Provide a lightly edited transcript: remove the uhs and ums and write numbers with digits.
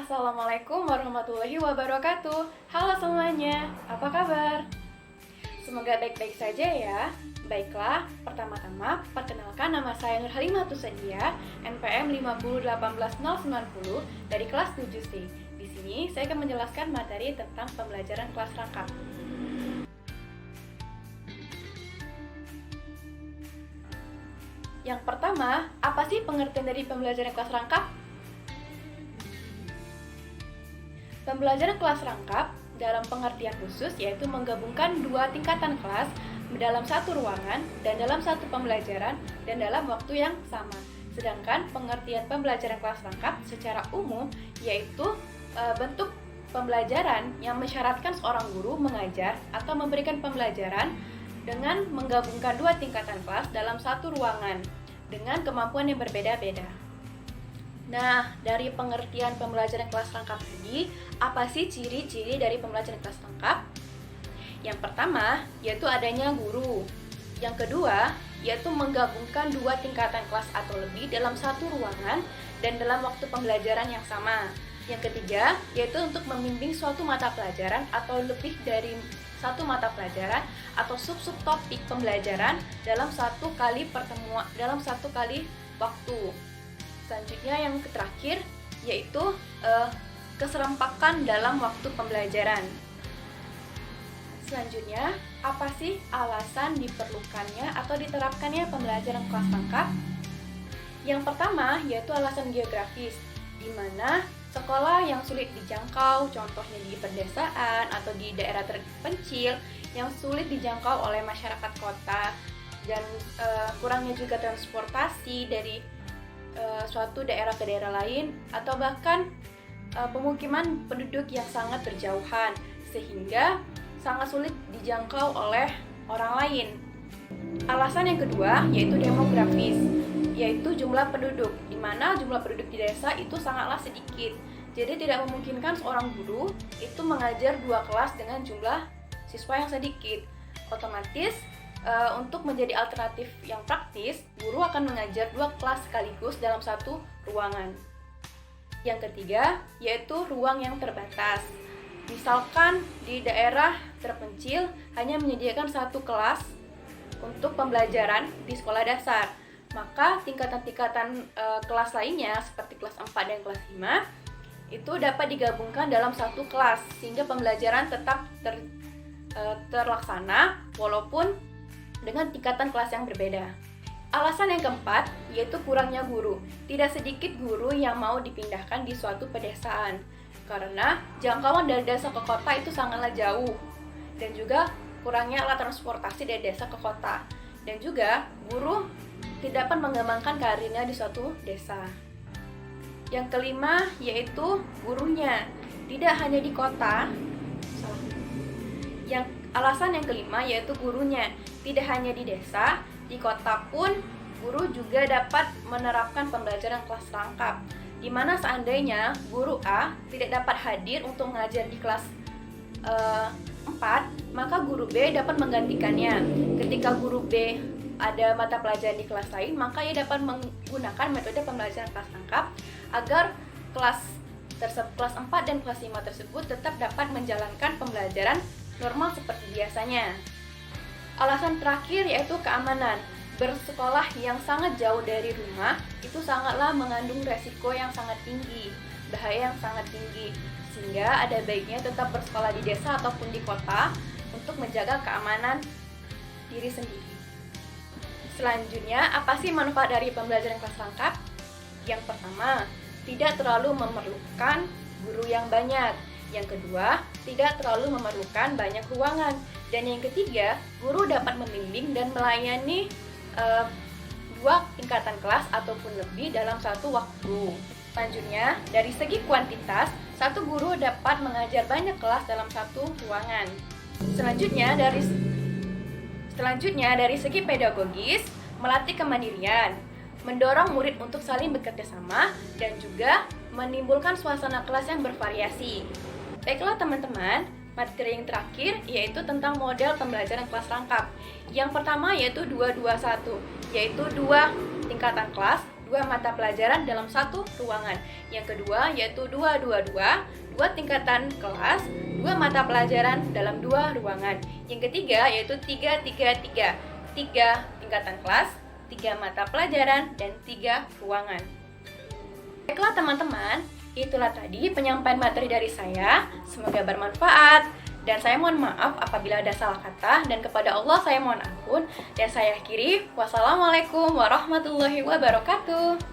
Assalamualaikum warahmatullahi wabarakatuh. Halo semuanya, apa kabar? Semoga baik-baik saja ya. Baiklah, pertama-tama perkenalkan nama saya Nur Halimatus Sadia, NPM 5018090 dari kelas 7C. Di sini saya akan menjelaskan materi tentang pembelajaran kelas rangkap. Yang pertama, apa sih pengertian dari pembelajaran kelas rangkap? Pembelajaran kelas rangkap dalam pengertian khusus yaitu menggabungkan dua tingkatan kelas dalam satu ruangan dan dalam satu pembelajaran dan dalam waktu yang sama. Sedangkan pengertian pembelajaran kelas rangkap secara umum yaitu bentuk pembelajaran yang mensyaratkan seorang guru mengajar atau memberikan pembelajaran dengan menggabungkan dua tingkatan kelas dalam satu ruangan dengan kemampuan yang berbeda-beda. Nah, dari pengertian pembelajaran kelas rangkap tadi, apa sih ciri-ciri dari pembelajaran kelas rangkap? Yang pertama, yaitu adanya guru. Yang kedua, yaitu menggabungkan dua tingkatan kelas atau lebih dalam satu ruangan dan dalam waktu pembelajaran yang sama. Yang ketiga, yaitu untuk membimbing suatu mata pelajaran atau lebih dari satu mata pelajaran atau sub-sub topik pembelajaran dalam satu kali pertemuan, dalam satu kali waktu. Selanjutnya yang terakhir yaitu keserempakan dalam waktu pembelajaran. Selanjutnya, apa sih alasan diperlukannya atau diterapkannya pembelajaran kelas rangkap? Yang pertama yaitu alasan geografis, di mana sekolah yang sulit dijangkau, contohnya di pedesaan atau di daerah terpencil yang sulit dijangkau oleh masyarakat kota dan kurangnya juga transportasi dari suatu daerah ke daerah lain atau bahkan pemukiman penduduk yang sangat berjauhan sehingga sangat sulit dijangkau oleh orang lain. Alasan yang kedua yaitu demografis, yaitu jumlah penduduk, di mana jumlah penduduk di desa itu sangatlah sedikit. Jadi tidak memungkinkan seorang guru itu mengajar dua kelas dengan jumlah siswa yang sedikit. Otomatis untuk menjadi alternatif yang praktis, guru akan mengajar dua kelas sekaligus dalam satu ruangan. Yang ketiga, yaitu ruang yang terbatas. Misalkan di daerah terpencil hanya menyediakan satu kelas untuk pembelajaran di sekolah dasar, maka tingkatan-tingkatan kelas lainnya seperti kelas 4 dan kelas 5 itu dapat digabungkan dalam satu kelas sehingga pembelajaran tetap terlaksana walaupun dengan tingkatan kelas yang berbeda. Alasan yang keempat yaitu kurangnya guru. Tidak sedikit guru yang mau dipindahkan di suatu pedesaan karena jangkauan dari desa ke kota itu sangatlah jauh dan juga kurangnya alat transportasi dari desa ke kota dan juga guru tidak dapat mengembangkan karirnya di suatu desa. Yang kelima yaitu gurunya tidak hanya di kota. Alasan yang kelima yaitu gurunya tidak hanya di desa, di kota pun guru juga dapat menerapkan pembelajaran kelas rangkap, di mana seandainya guru A tidak dapat hadir untuk mengajar di kelas 4, maka guru B dapat menggantikannya. Ketika guru B ada mata pelajaran di kelas lain, maka ia dapat menggunakan metode pembelajaran kelas rangkap agar kelas 4 dan kelas 5 tersebut tetap dapat menjalankan pembelajaran normal seperti biasanya. Alasan terakhir yaitu keamanan. Bersekolah yang sangat jauh dari rumah itu sangatlah mengandung resiko yang sangat tinggi, bahaya yang sangat tinggi, sehingga ada baiknya tetap bersekolah di desa ataupun di kota untuk menjaga keamanan diri sendiri. Selanjutnya, apa sih manfaat dari pembelajaran kelas rangkap? Yang pertama, tidak terlalu memerlukan guru yang banyak. Yang kedua, tidak terlalu memerlukan banyak ruangan. Dan yang ketiga, guru dapat membimbing dan melayani dua tingkatan kelas ataupun lebih dalam satu waktu. Selanjutnya, dari segi kuantitas, satu guru dapat mengajar banyak kelas dalam satu ruangan. Selanjutnya, dari segi pedagogis, melatih kemandirian, mendorong murid untuk saling bekerja sama, dan juga menimbulkan suasana kelas yang bervariasi. Baiklah teman-teman, materi yang terakhir yaitu tentang model pembelajaran kelas rangkap. Yang pertama yaitu 221, yaitu dua tingkatan kelas, 2 mata pelajaran dalam satu ruangan. Yang kedua yaitu 2-2-2, 2 tingkatan kelas, 2 mata pelajaran dalam 2 ruangan. Yang ketiga yaitu 3-3-3, 3 tingkatan kelas, 3 mata pelajaran, dan 3 ruangan. Baiklah teman-teman, itulah tadi penyampaian materi dari saya. Semoga bermanfaat. Dan saya mohon maaf apabila ada salah kata, dan kepada Allah saya mohon ampun. Dan saya akhiri, wassalamualaikum warahmatullahi wabarakatuh.